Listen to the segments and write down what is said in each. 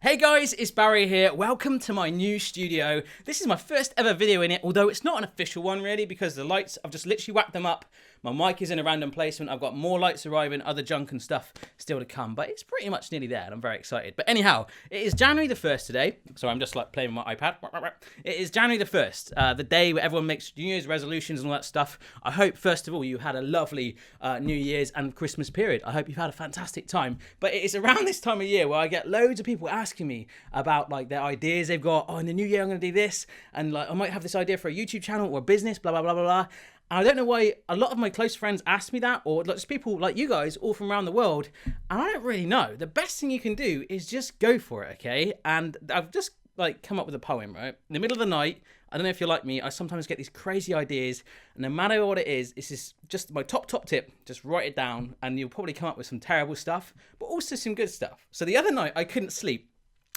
Hey guys, it's Barry here. Welcome to my new studio. This is my first ever video in it, although it's not an official one really because the lights, I've just literally whacked them up. My mic is in a random placement. I've got more lights arriving, other junk and stuff still to come, but it's pretty much nearly there and I'm very excited. But anyhow, it is January the 1st today. So I'm just like playing with my iPad. It is January the 1st, the day where everyone makes New Year's resolutions and all that stuff. I hope, first of all, you had a lovely New Year's and Christmas period. I hope you've had a fantastic time. But it is around this time of year where I get loads of people asking me about like their ideas they've got. Oh, in the new year I'm going to do this, and like I might have this idea for a YouTube channel or a business, blah blah blah blah blah. And I don't know why a lot of my close friends ask me that, or just people like you guys all from around the world, and I don't really know. The best thing you can do is just go for it, okay? And I've just like come up with a poem, right? In the middle of the night, I don't know if you're like me, I sometimes get these crazy ideas, and no matter what it is, this is just my top tip. Just write it down, and you'll probably come up with some terrible stuff, but also some good stuff. So the other night, I couldn't sleep.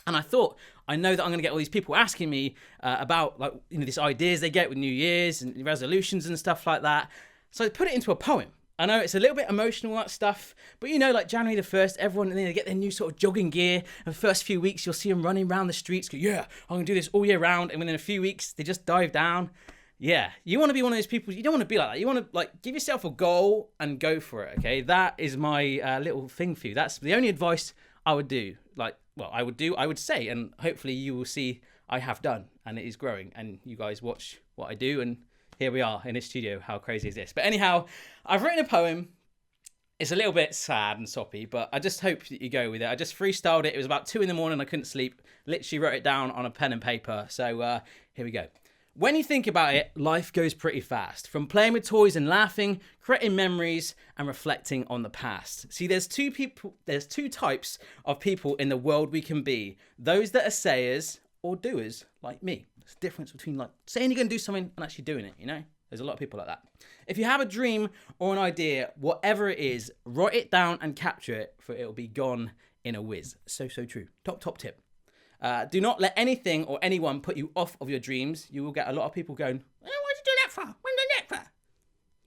And I thought, I know that I'm going to get all these people asking me about, like, you know, these ideas they get with New Year's and resolutions and stuff like that. So I put it into a poem. I know it's a little bit emotional, that stuff, but you know, like January the 1st, everyone, they get their new sort of jogging gear. And the first few weeks, you'll see them running around the streets, go, yeah, I'm going to do this all year round. And within a few weeks, they just dive down. Yeah, you want to be one of those people, you don't want to be like that. You want to like give yourself a goal and go for it, okay? That is my little thing for you. That's the only advice I would do. Like, well, I would say, and hopefully you will see I have done, and it is growing, and you guys watch what I do, and here we are in this studio. How crazy is this? But anyhow, I've written a poem. It's a little bit sad and soppy, but I just hope that you go with it. I just freestyled it. It was about 2 a.m. I couldn't sleep. Literally wrote it down on a pen and paper. So here we go. When you think about it, life goes pretty fast. From playing with toys and laughing, creating memories, and reflecting on the past. See, there's two types of people in the world we can be. Those that are sayers or doers, like me. There's a difference between like saying you're going to do something and actually doing it, you know? There's a lot of people like that. If you have a dream or an idea, whatever it is, write it down and capture it, for it'll be gone in a whiz. So true. Top tip. Do not let anything or anyone put you off of your dreams. You will get a lot of people going, what'd you do that for? When did that for?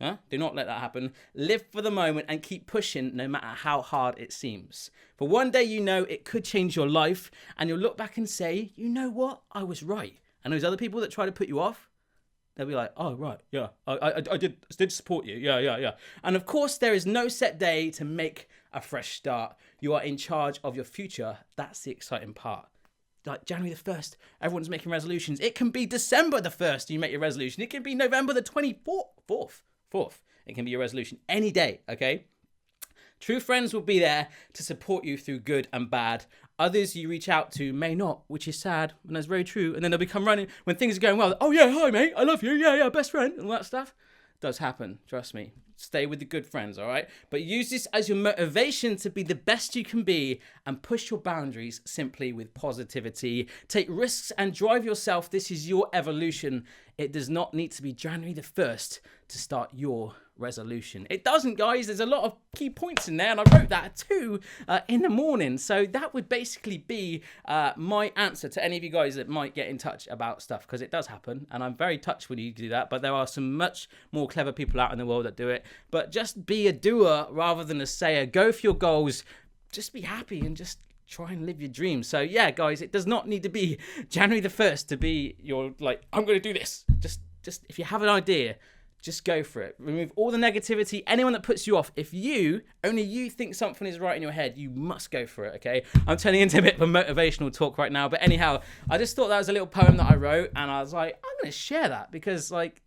Huh? Do not let that happen. Live for the moment and keep pushing no matter how hard it seems. For one day, you know, it could change your life, and you'll look back and say, you know what? I was right. And those other people that try to put you off, they'll be like, oh, right, yeah, I did support you. Yeah. And of course, there is no set day to make a fresh start. You are in charge of your future. That's the exciting part. Like January the 1st, everyone's making resolutions. It can be December the 1st, you make your resolution. It can be November the 24th. It can be your resolution any day, okay? True friends will be there to support you through good and bad. Others you reach out to may not, which is sad, and that's very true. And then they'll become running when things are going well. Oh yeah, hi mate, I love you, yeah, best friend, and all that stuff. Does happen, trust me. Stay with the good friends, all right? But use this as your motivation to be the best you can be and push your boundaries simply with positivity. Take risks and drive yourself. This is your evolution. It does not need to be January the 1st to start your resolution. It doesn't, guys. There's a lot of key points in there, and I wrote that too in the morning. So that would basically be my answer to any of you guys that might get in touch about stuff, because it does happen, and I'm very touched when you do that. But there are some much more clever people out in the world that do it. But just be a doer rather than a sayer. Go for your goals. Just be happy and just try and live your dreams. So yeah, guys, it does not need to be January the 1st to be your, like, I'm going to do this. Just if you have an idea, just go for it. Remove all the negativity, anyone that puts you off. If only you think something is right in your head, you must go for it, okay? I'm turning into a bit of a motivational talk right now. But anyhow, I just thought that was a little poem that I wrote, and I was like, I'm going to share that because, like,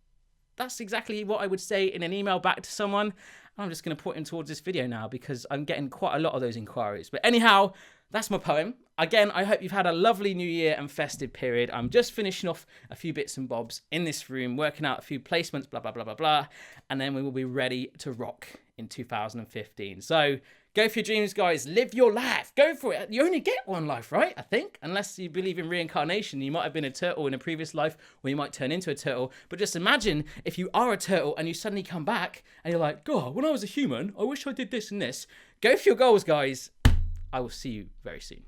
that's exactly what I would say in an email back to someone. I'm just going to put him towards this video now because I'm getting quite a lot of those inquiries. But anyhow, that's my poem. Again, I hope you've had a lovely New Year and festive period. I'm just finishing off a few bits and bobs in this room, working out a few placements, blah, blah, blah, blah, blah. And then we will be ready to rock in 2015. So go for your dreams, guys. Live your life. Go for it. You only get one life, right? I think. Unless you believe in reincarnation. You might have been a turtle in a previous life, or you might turn into a turtle. But just imagine if you are a turtle and you suddenly come back and you're like, God, when I was a human, I wish I did this and this. Go for your goals, guys. I will see you very soon.